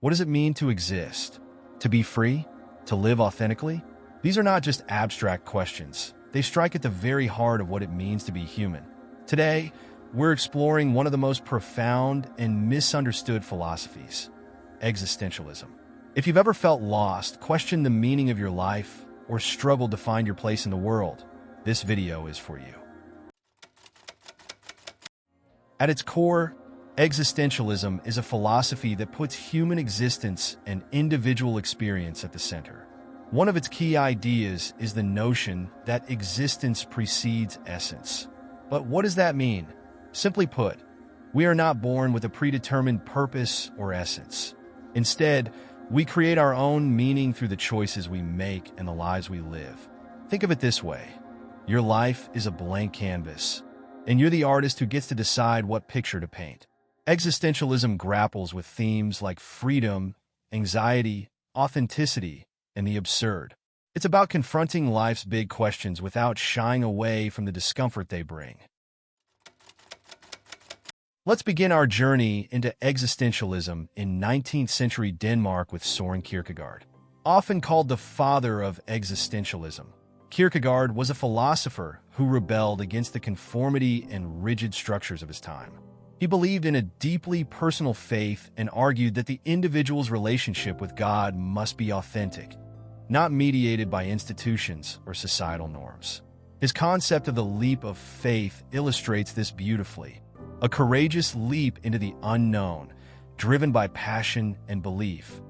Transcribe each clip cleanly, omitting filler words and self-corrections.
What does it mean to exist? To be free? To live authentically? These are not just abstract questions. They strike at the very heart of what it means to be human. Today, we're exploring one of the most profound and misunderstood philosophies, existentialism. If you've ever felt lost, questioned the meaning of your life, or struggled to find your place in the world, this video is for you. At its core, existentialism is a philosophy that puts human existence and individual experience at the center. One of its key ideas is the notion that existence precedes essence. But what does that mean? Simply put, we are not born with a predetermined purpose or essence. Instead, we create our own meaning through the choices we make and the lives we live. Think of it this way. Your life is a blank canvas, and you're the artist who gets to decide what picture to paint. Existentialism grapples with themes like freedom, anxiety, authenticity, and the absurd. It's about confronting life's big questions without shying away from the discomfort they bring. Let's begin our journey into existentialism in 19th century Denmark with Søren Kierkegaard. Often called the father of existentialism, Kierkegaard was a philosopher who rebelled against the conformity and rigid structures of his time. He believed in a deeply personal faith and argued that the individual's relationship with God must be authentic, not mediated by institutions or societal norms. His concept of the leap of faith illustrates this beautifully. A courageous leap into the unknown, driven by passion and belief,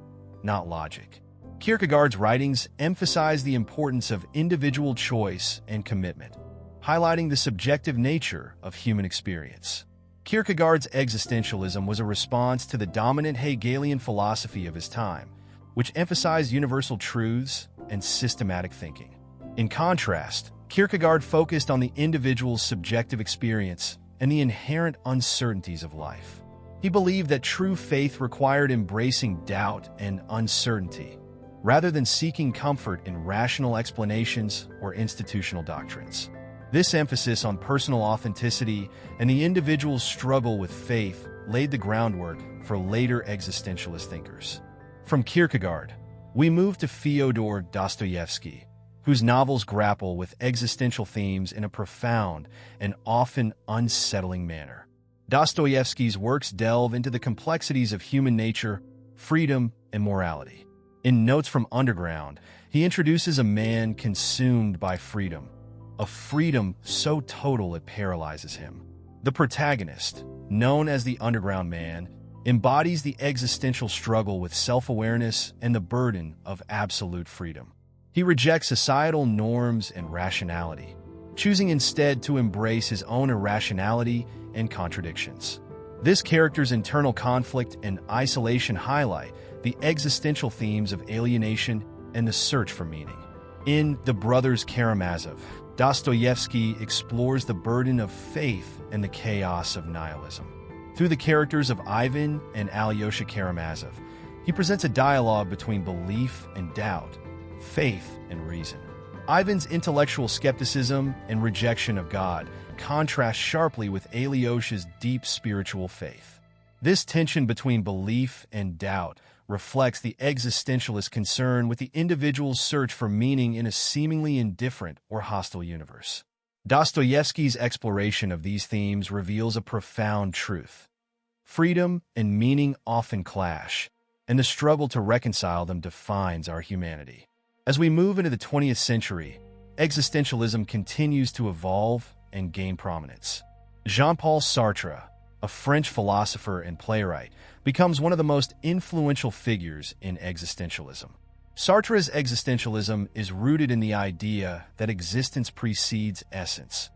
not logic. Kierkegaard's writings emphasize the importance of individual choice and commitment, highlighting the subjective nature of human experience. Kierkegaard's existentialism was a response to the dominant Hegelian philosophy of his time, which emphasized universal truths and systematic thinking. In contrast, Kierkegaard focused on the individual's subjective experience and the inherent uncertainties of life. He believed that true faith required embracing doubt and uncertainty, rather than seeking comfort in rational explanations or institutional doctrines. This emphasis on personal authenticity and the individual's struggle with faith laid the groundwork for later existentialist thinkers. From Kierkegaard, we move to Fyodor Dostoevsky, whose novels grapple with existential themes in a profound and often unsettling manner. Dostoevsky's works delve into the complexities of human nature, freedom, and morality. In Notes from Underground, he introduces a man consumed by freedom, a freedom so total it paralyzes him. The protagonist, known as the Underground Man, embodies the existential struggle with self-awareness and the burden of absolute freedom. He rejects societal norms and rationality, choosing instead to embrace his own irrationality and contradictions. This character's internal conflict and isolation highlight the existential themes of alienation and the search for meaning. In The Brothers Karamazov, Dostoevsky explores the burden of faith and the chaos of nihilism. Through the characters of Ivan and Alyosha Karamazov, he presents a dialogue between belief and doubt, faith and reason. Ivan's intellectual skepticism and rejection of God contrast sharply with Alyosha's deep spiritual faith. This tension between belief and doubt reflects the existentialist concern with the individual's search for meaning in a seemingly indifferent or hostile universe. Dostoevsky's exploration of these themes reveals a profound truth. Freedom and meaning often clash, and the struggle to reconcile them defines our humanity. As we move into the 20th century, existentialism continues to evolve and gain prominence. Jean-Paul Sartre, a French philosopher and playwright, becomes one of the most influential figures in existentialism. Sartre's existentialism is rooted in the idea that existence precedes essence,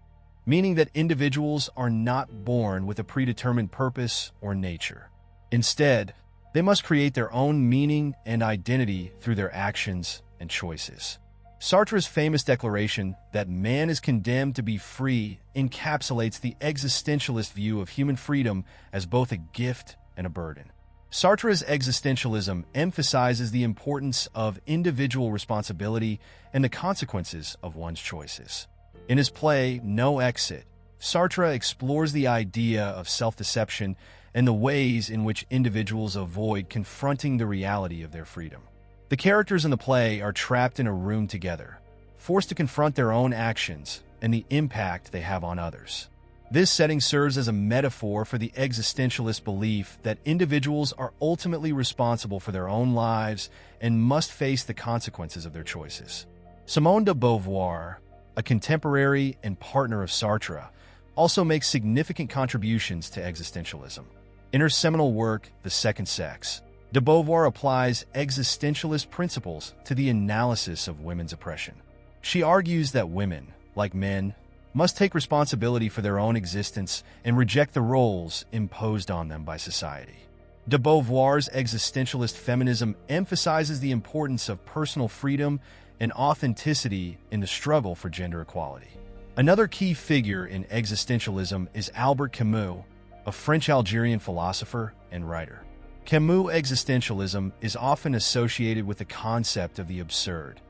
meaning that individuals are not born with a predetermined purpose or nature. Instead, they must create their own meaning and identity through their actions and choices. Sartre's famous declaration that man is condemned to be free encapsulates the existentialist view of human freedom as both a gift and a burden. Sartre's existentialism emphasizes the importance of individual responsibility and the consequences of one's choices. In his play, No Exit, Sartre explores the idea of self-deception and the ways in which individuals avoid confronting the reality of their freedom. The characters in the play are trapped in a room together, forced to confront their own actions and the impact they have on others. This setting serves as a metaphor for the existentialist belief that individuals are ultimately responsible for their own lives and must face the consequences of their choices. Simone de Beauvoir, a contemporary and partner of Sartre, also makes significant contributions to existentialism. In her seminal work, The Second Sex, de Beauvoir applies existentialist principles to the analysis of women's oppression. She argues that women, like men, must take responsibility for their own existence and reject the roles imposed on them by society. De Beauvoir's existentialist feminism emphasizes the importance of personal freedom and authenticity in the struggle for gender equality. Another key figure in existentialism is Albert Camus, a French-Algerian philosopher and writer. Camus' existentialism is often associated with the concept of the absurd,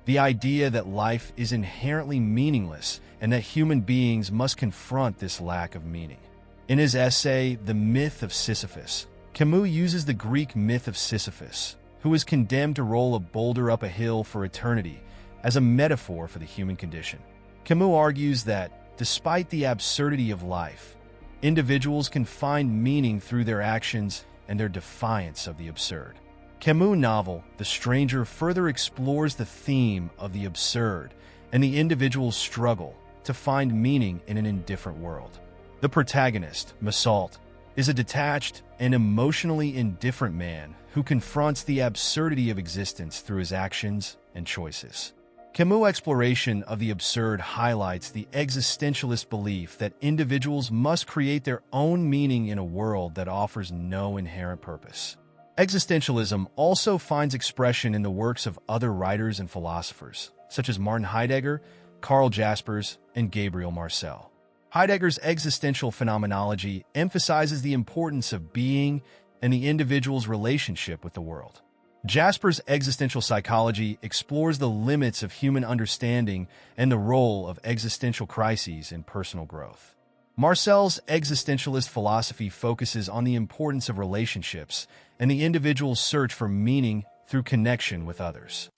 the idea that life is inherently meaningless and that human beings must confront this lack of meaning. In his essay, The Myth of Sisyphus, Camus uses the Greek myth of Sisyphus, who is condemned to roll a boulder up a hill for eternity, as a metaphor for the human condition. Camus argues that, despite the absurdity of life, individuals can find meaning through their actions and their defiance of the absurd. Camus' novel, The Stranger, further explores the theme of the absurd and the individual's struggle to find meaning in an indifferent world. The protagonist, Mesault, is a detached and emotionally indifferent man who confronts the absurdity of existence through his actions and choices. Camus' exploration of the absurd highlights the existentialist belief that individuals must create their own meaning in a world that offers no inherent purpose. Existentialism also finds expression in the works of other writers and philosophers, such as Martin Heidegger, Karl Jaspers, and Gabriel Marcel. Heidegger's existential phenomenology emphasizes the importance of being and the individual's relationship with the world. Jasper's existential psychology explores the limits of human understanding and the role of existential crises in personal growth. Marcel's existentialist philosophy focuses on the importance of relationships and the individual's search for meaning through connection with others.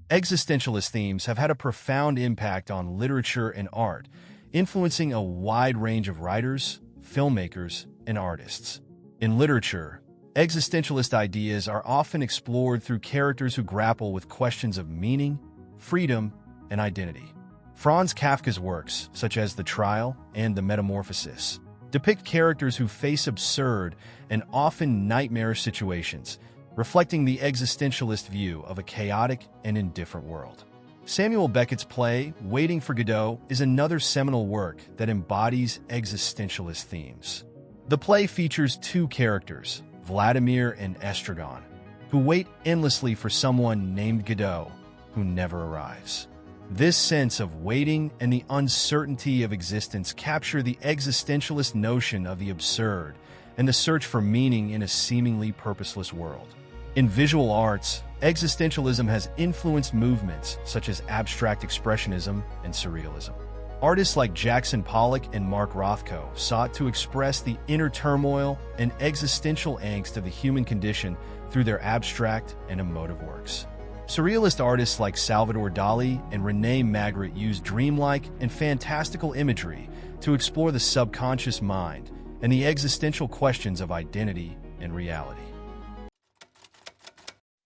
Existentialist themes have had a profound impact on literature and art, influencing a wide range of writers, filmmakers, and artists. In literature, existentialist ideas are often explored through characters who grapple with questions of meaning, freedom, and identity. Franz Kafka's works, such as The Trial and The Metamorphosis, depict characters who face absurd and often nightmarish situations, reflecting the existentialist view of a chaotic and indifferent world. Samuel Beckett's play, Waiting for Godot, is another seminal work that embodies existentialist themes. The play features two characters, Vladimir and Estragon, who wait endlessly for someone named Godot, who never arrives. This sense of waiting and the uncertainty of existence capture the existentialist notion of the absurd and the search for meaning in a seemingly purposeless world. In visual arts, existentialism has influenced movements such as abstract expressionism and surrealism. Artists like Jackson Pollock and Mark Rothko sought to express the inner turmoil and existential angst of the human condition through their abstract and emotive works. Surrealist artists like Salvador Dali and René Magritte use dreamlike and fantastical imagery to explore the subconscious mind and the existential questions of identity and reality.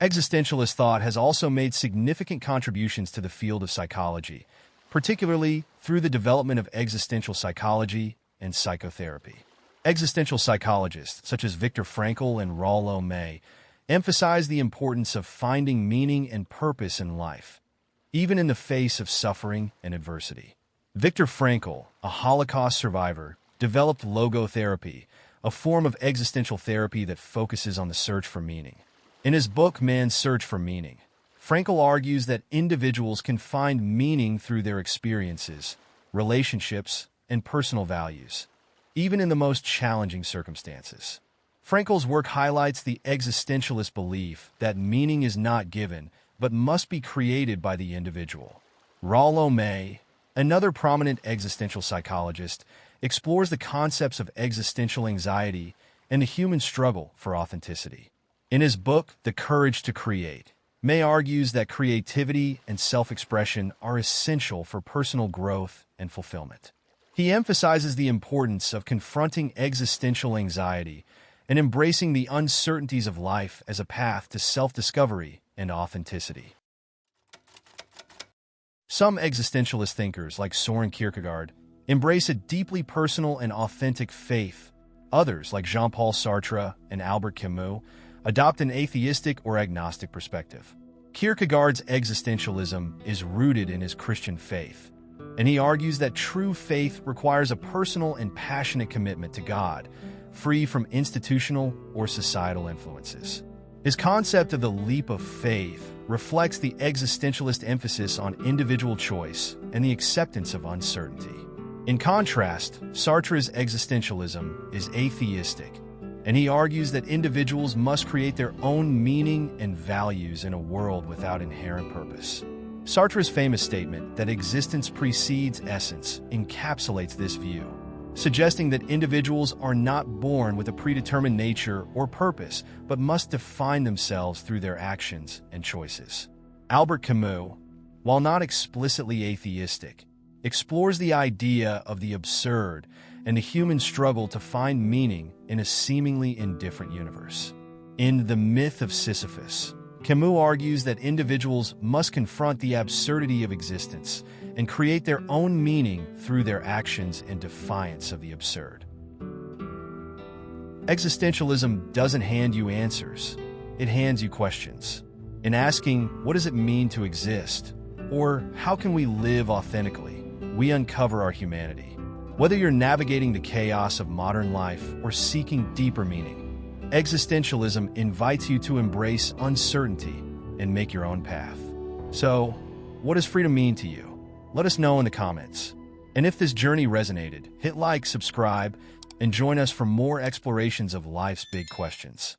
Existentialist thought has also made significant contributions to the field of psychology, particularly through the development of existential psychology and psychotherapy. Existential psychologists, such as Viktor Frankl and Rollo, emphasize the importance of finding meaning and purpose in life, even in the face of suffering and adversity. Viktor Frankl, a Holocaust survivor, developed logotherapy, a form of existential therapy that focuses on the search for meaning. In his book, Man's Search for Meaning, Frankl argues that individuals can find meaning through their experiences, relationships, and personal values, even in the most challenging circumstances. Frankl's work highlights the existentialist belief that meaning is not given, but must be created by the individual. Rollo, another prominent existential psychologist, explores the concepts of existential anxiety and the human struggle for authenticity. In his book, The Courage to Create, May argues that creativity and self-expression are essential for personal growth and fulfillment. He emphasizes the importance of confronting existential anxiety and embracing the uncertainties of life as a path to self-discovery and authenticity. Some existentialist thinkers, like Søren Kierkegaard, embrace a deeply personal and authentic faith. Others, like Jean-Paul Sartre and Albert Camus, adopt an atheistic or agnostic perspective. Kierkegaard's existentialism is rooted in his Christian faith, and he argues that true faith requires a personal and passionate commitment to God, free from institutional or societal influences. His concept of the leap of faith reflects the existentialist emphasis on individual choice and the acceptance of uncertainty. In contrast, Sartre's existentialism is atheistic, and he argues that individuals must create their own meaning and values in a world without inherent purpose. Sartre's famous statement that existence precedes essence encapsulates this view, suggesting that individuals are not born with a predetermined nature or purpose, but must define themselves through their actions and choices. Albert Camus, while not explicitly atheistic, explores the idea of the absurd and the human struggle to find meaning in a seemingly indifferent universe. In The Myth of Sisyphus, Camus argues that individuals must confront the absurdity of existence and create their own meaning through their actions in defiance of the absurd. Existentialism doesn't hand you answers, it hands you questions. In asking, what does it mean to exist? Or how can we live authentically? We uncover our humanity. Whether you're navigating the chaos of modern life or seeking deeper meaning, existentialism invites you to embrace uncertainty and make your own path. So, what does freedom mean to you? Let us know in the comments. And if this journey resonated, hit like, subscribe, and join us for more explorations of life's big questions.